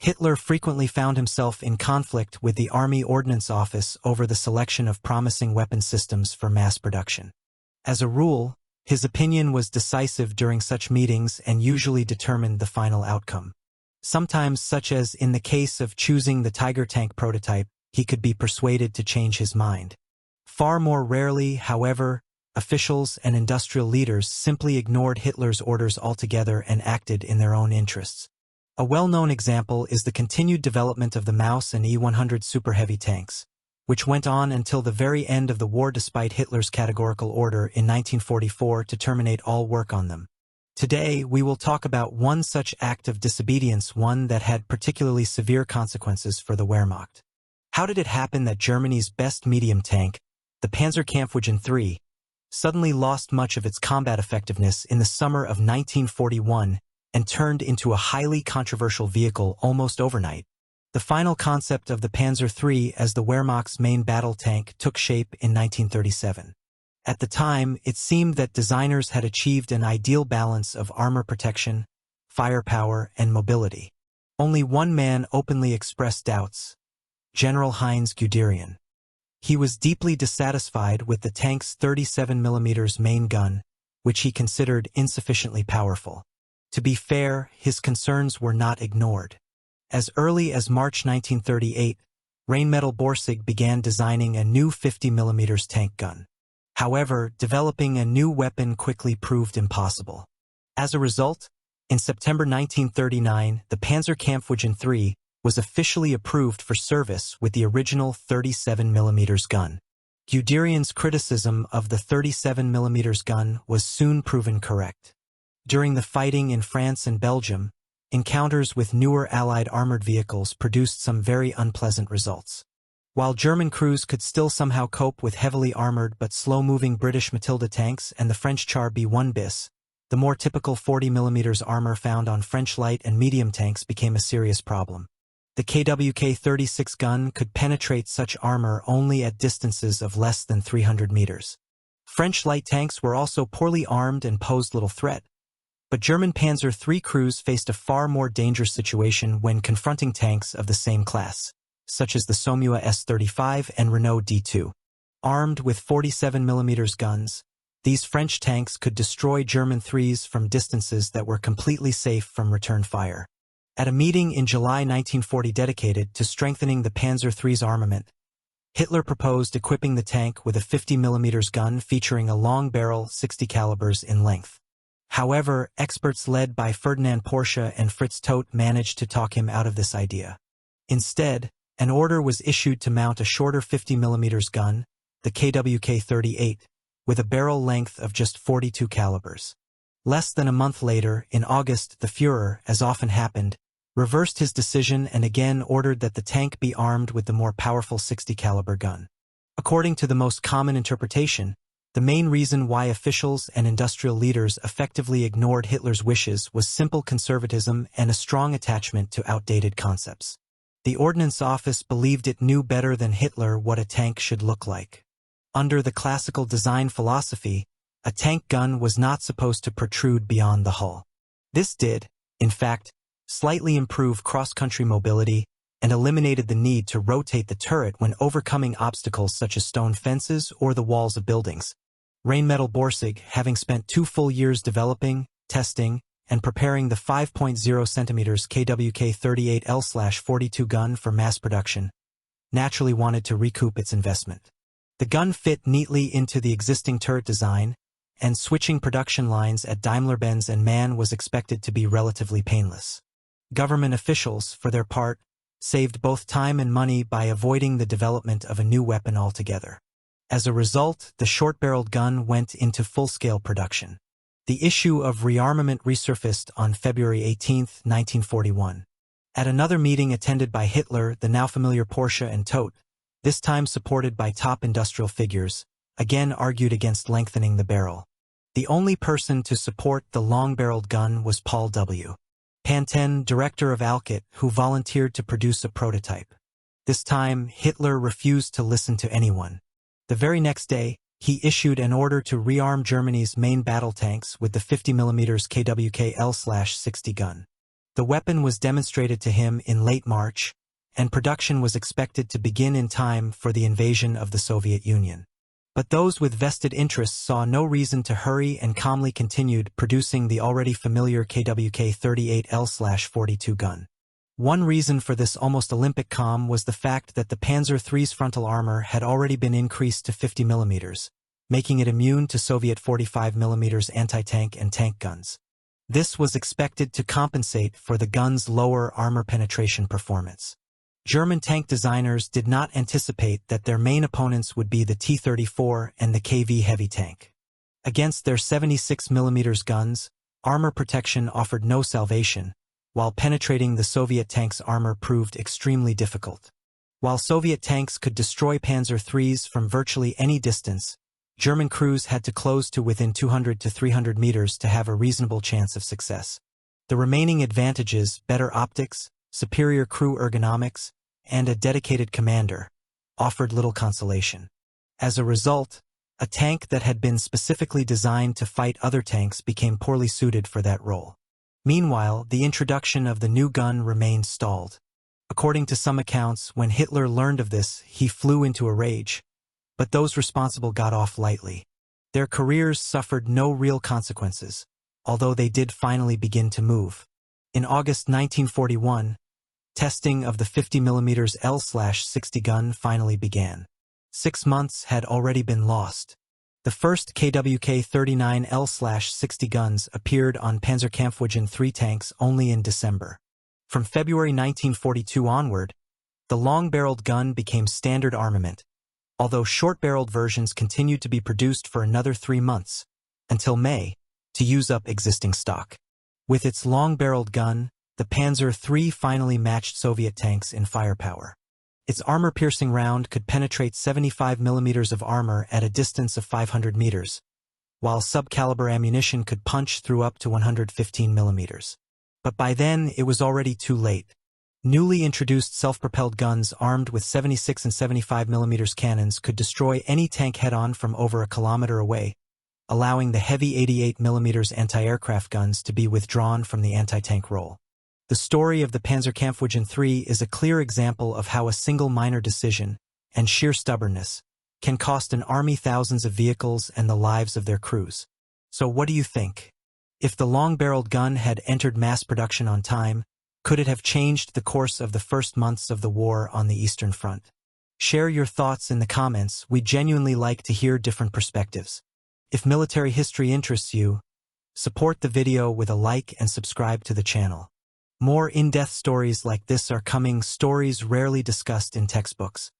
Hitler frequently found himself in conflict with the Army Ordnance Office over the selection of promising weapon systems for mass production. As a rule, his opinion was decisive during such meetings and usually determined the final outcome. Sometimes, such as in the case of choosing the Tiger tank prototype, he could be persuaded to change his mind. Far more rarely, however, officials and industrial leaders simply ignored Hitler's orders altogether and acted in their own interests. A well-known example is the continued development of the Maus and E-100 super heavy tanks, which went on until the very end of the war despite Hitler's categorical order in 1944 to terminate all work on them. Today, we will talk about one such act of disobedience, one that had particularly severe consequences for the Wehrmacht. How did it happen that Germany's best medium tank, the Panzerkampfwagen III, suddenly lost much of its combat effectiveness in the summer of 1941 and turned into a highly controversial vehicle almost overnight? The final concept of the Panzer III as the Wehrmacht's main battle tank took shape in 1937. At the time, it seemed that designers had achieved an ideal balance of armor protection, firepower, and mobility. Only one man openly expressed doubts: General Heinz Guderian. He was deeply dissatisfied with the tank's 37mm main gun, which he considered insufficiently powerful. To be fair, his concerns were not ignored. As early as March 1938, Rheinmetall Borsig began designing a new 50mm tank gun. However, developing a new weapon quickly proved impossible. As a result, in September 1939, the Panzerkampfwagen III was officially approved for service with the original 37mm gun. Guderian's criticism of the 37mm gun was soon proven correct. During the fighting in France and Belgium, encounters with newer Allied armored vehicles produced some very unpleasant results. While German crews could still somehow cope with heavily armored but slow-moving British Matilda tanks and the French Char B1 bis, the more typical 40mm armor found on French light and medium tanks became a serious problem. The KWK-36 gun could penetrate such armor only at distances of less than 300 meters. French light tanks were also poorly armed and posed little threat, but German Panzer III crews faced a far more dangerous situation when confronting tanks of the same class, such as the Somua S-35 and Renault D2. Armed with 47mm guns, these French tanks could destroy German threes from distances that were completely safe from return fire. At a meeting in July 1940 dedicated to strengthening the Panzer III's armament, Hitler proposed equipping the tank with a 50mm gun featuring a long barrel 60 calibers in length. However, experts led by Ferdinand Porsche and Fritz Todt managed to talk him out of this idea. Instead, an order was issued to mount a shorter 50mm gun, the KWK-38, with a barrel length of just 42 calibers. Less than a month later, in August, the Führer, as often happened, reversed his decision and again ordered that the tank be armed with the more powerful 60 caliber gun. According to the most common interpretation, the main reason why officials and industrial leaders effectively ignored Hitler's wishes was simple conservatism and a strong attachment to outdated concepts. The Ordnance Office believed it knew better than Hitler what a tank should look like. Under the classical design philosophy, a tank gun was not supposed to protrude beyond the hull. This did, in fact, slightly improve cross-country mobility and eliminated the need to rotate the turret when overcoming obstacles such as stone fences or the walls of buildings. Rheinmetall Borsig, having spent 2 full years developing, testing, and preparing the 5.0 cm KWK-38L/42 gun for mass production, naturally wanted to recoup its investment. The gun fit neatly into the existing turret design, and switching production lines at Daimler-Benz and MAN was expected to be relatively painless. Government officials, for their part, saved both time and money by avoiding the development of a new weapon altogether. As a result, the short-barreled gun went into full-scale production. The issue of rearmament resurfaced on February 18, 1941. At another meeting attended by Hitler, the now familiar Porsche and Todt, this time supported by top industrial figures, again argued against lengthening the barrel. The only person to support the long-barreled gun was Paul W. Pantin, director of Alkit, who volunteered to produce a prototype. This time, Hitler refused to listen to anyone. The very next day, he issued an order to rearm Germany's main battle tanks with the 50mm KWK-L/60 gun. The weapon was demonstrated to him in late March, and production was expected to begin in time for the invasion of the Soviet Union. But those with vested interests saw no reason to hurry and calmly continued producing the already familiar KWK-38L/42 gun. One reason for this almost Olympic calm was the fact that the Panzer III's frontal armor had already been increased to 50 mm, making it immune to Soviet 45 mm anti-tank and tank guns. This was expected to compensate for the gun's lower armor penetration performance. German tank designers did not anticipate that their main opponents would be the T-34 and the KV heavy tank. Against their 76 mm guns, armor protection offered no salvation, while penetrating the Soviet tank's armor proved extremely difficult. While Soviet tanks could destroy Panzer IIIs from virtually any distance, German crews had to close to within 200 to 300 meters to have a reasonable chance of success. The remaining advantages, better optics, superior crew ergonomics, and a dedicated commander, offered little consolation. As a result, a tank that had been specifically designed to fight other tanks became poorly suited for that role. Meanwhile, the introduction of the new gun remained stalled. According to some accounts, when Hitler learned of this, he flew into a rage, but those responsible got off lightly. Their careers suffered no real consequences, although they did finally begin to move. In August 1941, testing of the 50 mm L/60 gun finally began. 6 months had already been lost. The first KWK-39 L/60 guns appeared on Panzerkampfwagen III tanks only in December. From February 1942 onward, the long-barreled gun became standard armament, although short-barreled versions continued to be produced for another 3 months, until May, to use up existing stock. With its long-barreled gun, the Panzer III finally matched Soviet tanks in firepower. Its armor-piercing round could penetrate 75 mm of armor at a distance of 500 meters, while sub-caliber ammunition could punch through up to 115 mm. But by then, it was already too late. Newly introduced self-propelled guns armed with 76 and 75 mm cannons could destroy any tank head-on from over a kilometer away, allowing the heavy 88 mm anti-aircraft guns to be withdrawn from the anti-tank role. The story of the Panzerkampfwagen III is a clear example of how a single minor decision, and sheer stubbornness, can cost an army thousands of vehicles and the lives of their crews. So what do you think? If the long-barreled gun had entered mass production on time, could it have changed the course of the first months of the war on the Eastern Front? Share your thoughts in the comments. We genuinely like to hear different perspectives. If military history interests you, support the video with a like and subscribe to the channel. More in-depth stories like this are coming, stories rarely discussed in textbooks.